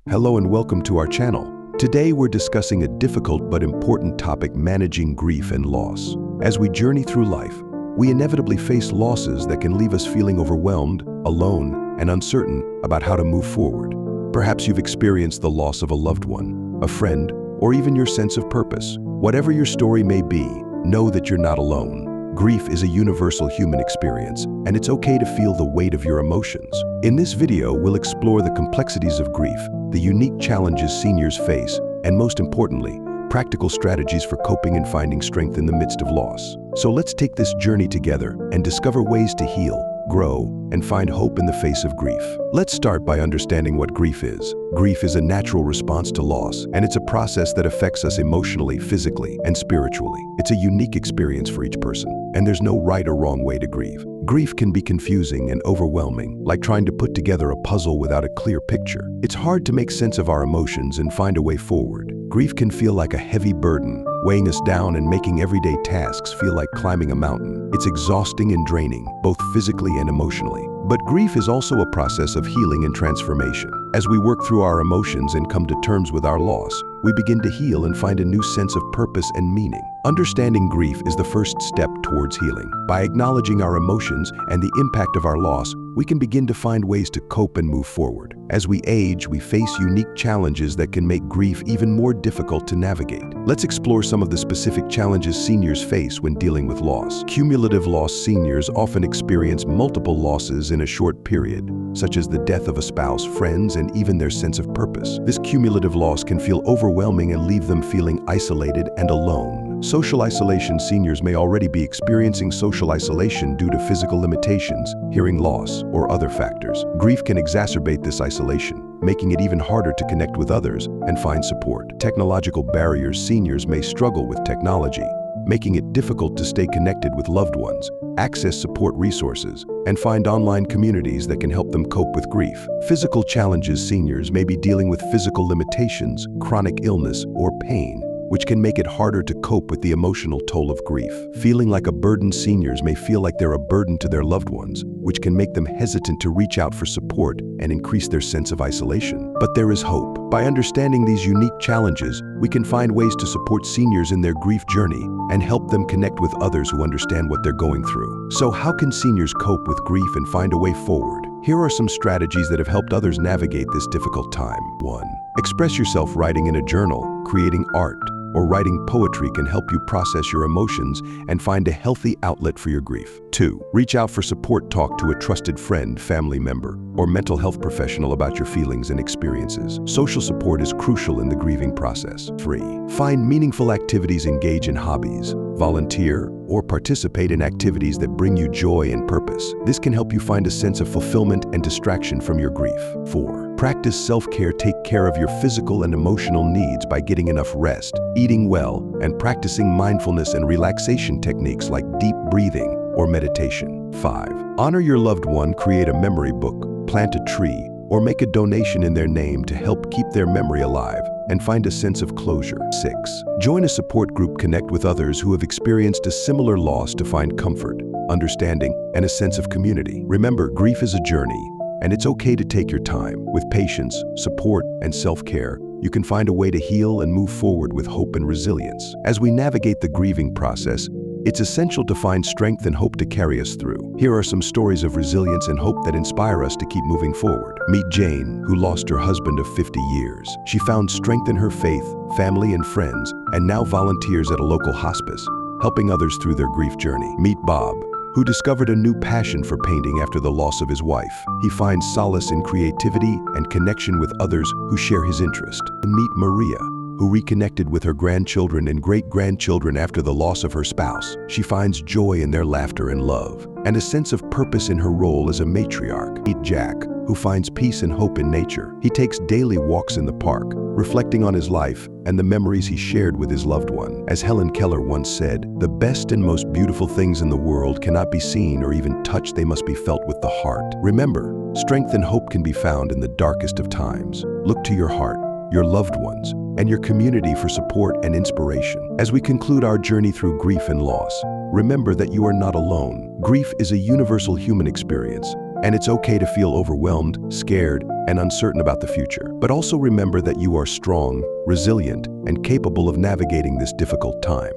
Hello and welcome to our channel. Today we're discussing a difficult but important topic: managing grief and loss. As we journey through life, we inevitably face losses that can leave us feeling overwhelmed, alone, and uncertain about how to move forward. Perhaps you've experienced the loss of a loved one, a friend, or even your sense of purpose. Whatever your story may be, know that you're not alone. Grief is a universal human experience, and it's okay to feel the weight of your emotions. In this video, we'll explore the complexities of grief, the unique challenges seniors face, and most importantly, practical strategies for coping and finding strength in the midst of loss. So let's take this journey together and discover ways to heal, grow, and find hope in the face of grief. Let's start by understanding what grief is. Grief is a natural response to loss, and it's a process that affects us emotionally, physically, and spiritually. It's a unique experience for each person, and there's no right or wrong way to grieve. Grief can be confusing and overwhelming, like trying to put together a puzzle without a clear picture. It's hard to make sense of our emotions and find a way forward. Grief can feel like a heavy burden, weighing us down and making everyday tasks feel like climbing a mountain. It's exhausting and draining, both physically and emotionally. But grief is also a process of healing and transformation. As we work through our emotions and come to terms with our loss, we begin to heal and find a new sense of purpose and meaning. Understanding grief is the first step towards healing. By acknowledging our emotions and the impact of our loss, we can begin to find ways to cope and move forward. As we age, we face unique challenges that can make grief even more difficult to navigate. Let's explore some of the specific challenges seniors face when dealing with loss. Cumulative loss: seniors often experience multiple losses in a short period, such as the death of a spouse, friends, and even their sense of purpose. This cumulative loss can feel overwhelming and leave them feeling isolated and alone. Social isolation: seniors may already be experiencing social isolation due to physical limitations, hearing loss, or other factors. Grief can exacerbate this isolation, making it even harder to connect with others and find support. Technological barriers: seniors may struggle with technology, making it difficult to stay connected with loved ones, access support resources, and find online communities that can help them cope with grief. Physical challenges: seniors may be dealing with physical limitations, chronic illness, or pain, which can make it harder to cope with the emotional toll of grief. Feeling like a burden: seniors may feel like they're a burden to their loved ones, which can make them hesitant to reach out for support and increase their sense of isolation. But there is hope. By understanding these unique challenges, we can find ways to support seniors in their grief journey and help them connect with others who understand what they're going through. So how can seniors cope with grief and find a way forward? Here are some strategies that have helped others navigate this difficult time. 1. Express yourself: writing in a journal, creating art, or writing poetry can help you process your emotions and find a healthy outlet for your grief. 2. Reach out for support. Talk to a trusted friend, family member, or mental health professional about your feelings and experiences. Social support is crucial in the grieving process. 3. Find meaningful activities. Engage in hobbies, volunteer, or participate in activities that bring you joy and purpose. This can help you find a sense of fulfillment and distraction from your grief. 4. Practice self-care. Take care of your physical and emotional needs by getting enough rest, eating well, and practicing mindfulness and relaxation techniques like deep breathing or meditation. 5. Honor your loved one. Create a memory book, plant a tree, or make a donation in their name to help keep their memory alive and find a sense of closure. 6. Join a support group. Connect with others who have experienced a similar loss to find comfort, understanding, and a sense of community. Remember, grief is a journey, and it's okay to take your time. With patience, support, and self-care, you can find a way to heal and move forward with hope and resilience. As we navigate the grieving process, it's essential to find strength and hope to carry us through. Here are some stories of resilience and hope that inspire us to keep moving forward. Meet Jane, who lost her husband of 50 years. She found strength in her faith, family, and friends, and now volunteers at a local hospice, helping others through their grief journey. Meet Bob, who discovered a new passion for painting after the loss of his wife. He finds solace in creativity and connection with others who share his interest. Meet Maria, who reconnected with her grandchildren and great-grandchildren after the loss of her spouse. She finds joy in their laughter and love, and a sense of purpose in her role as a matriarch. Meet Jack, who finds peace and hope in nature. He takes daily walks in the park, reflecting on his life and the memories he shared with his loved one. As Helen Keller once said, "The best and most beautiful things in the world cannot be seen or even touched, they must be felt with the heart." Remember, strength and hope can be found in the darkest of times. Look to your heart, your loved ones, and your community for support and inspiration. As we conclude our journey through grief and loss, remember that you are not alone. Grief is a universal human experience, And it's okay to feel overwhelmed, scared, and uncertain about the future. But also remember that you are strong, resilient, and capable of navigating this difficult time.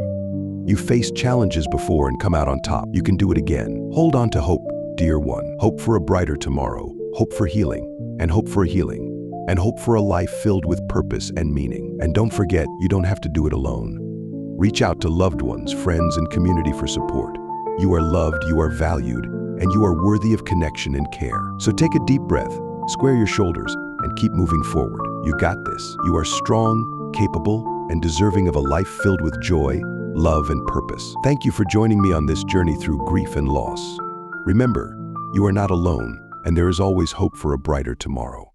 You've faced challenges before and come out on top. You can do it again. Hold on to hope, dear one. Hope for a brighter tomorrow. Hope for healing. And hope for a healing. And hope for a life filled with purpose and meaning. And don't forget, you don't have to do it alone. Reach out to loved ones, friends, and community for support. You are loved, you are valued, and you are worthy of connection and care. So take a deep breath, square your shoulders, and keep moving forward. You got this. You are strong, capable, and deserving of a life filled with joy, love, and purpose. Thank you for joining me on this journey through grief and loss. Remember, you are not alone, and there is always hope for a brighter tomorrow.